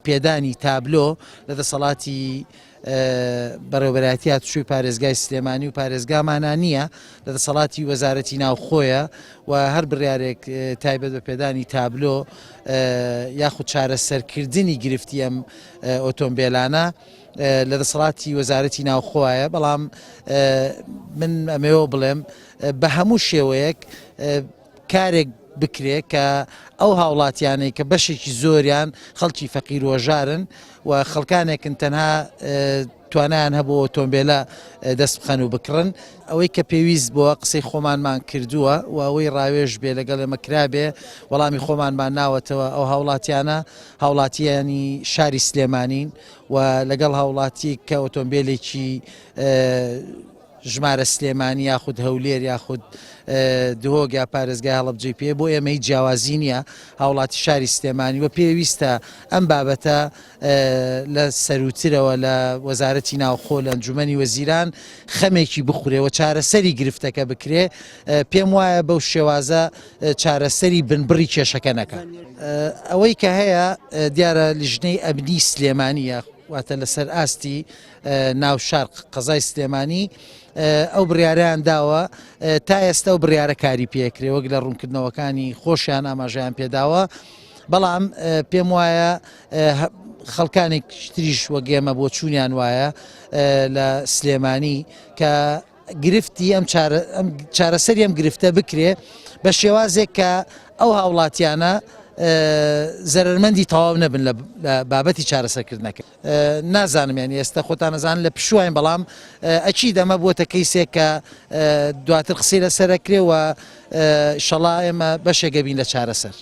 پێدانی تابلۆ لە دەسەڵاتی بەڕێوەبەرایەتی هاتوچۆی پارێزگای سلێمانی و پارێزگامانە نییە لە دەسەڵاتی وەزارەتی ناوخۆیە و هەر بڕیارێک تایبەت بە پێدانی تابلۆ یاخود چارەسەرکردنی گرفتی ئەم ئۆتۆمبیلانە لە دەسەڵاتی وەزارەتی ناوخۆیە، بەڵام من ئەمەوە بڵێم بە هەموو شێوەیەک کارێک بکرێ کە ئەو هاوڵاتیانەی کە بەشێکی زۆریان خەڵکی فەقیر و ژارن و خەڵکانێکن تەنها توانیان هەبوو ئۆتۆمبیلە دەست بخەن و بکڕن، ئەوەی کە پێویست بووە قسەی خۆمانمان کردووە و ئەوەی ڕاوێژ بێ لەگەڵ ئێمە کرابێ وەڵامی خۆمانمان ناوەتەوە. ئەو هاوڵاتیانە هاوڵاتیانی شاری سلێمانین و لەگەڵ هاوڵاتی کە ئۆتۆمبیلێکی ژمارە سلێمانی یاخود هەولێر یاخود دهۆک یا پارێزگای هەڵەبجەی پێ بۆ ئێمەی جیاوازی نییە هاوڵاتی شاری سلێمانی و پێویستە ئەم بابەتە لە سەروترەوە لە وەزارەتی ناوخۆ لە ئەنجومەنی وەزیران خەمێکی بخورێ و چارەسەری گرفتەکە بکرێ. پێم وایە بەو شێوازە چارەسەری بنبڕی کێشەکە نەکە. ئەوەی کە هەیە دیارە لیژنەی ئەمنی سلێمانیە، واتە لەسەر ئاستی ناوشار قەزای سلێمانی ئەو بڕیاریان داوە تا ئێستا و بڕیارە کاری پێکرێ وەک لە ڕوونکردنەوەکانی خۆشیان ئاماژەیان پێداوە، بەڵام پێم وایە خەڵکانێک تریش وەگێمە بۆ چوونیان وایە لە سلێمانی کە گرفتی ئەم چارەسەری ئەم گرفتە بکرێ بە شێوازێک کە ئەو هاوڵاتیانە زەرمەندی تەواو نەبن لە بابەتی چارەسەرکردنەکە. نازانم یانی ئێستا خۆتان نەزانن لە پشوواین، بەڵام ئەچی دەمە بووەتە کەیسێک کە دواتر قسەی لەسەرەکرێ و ئینشەڵا ئێمە بەشێک گەبین لە چارەسەر.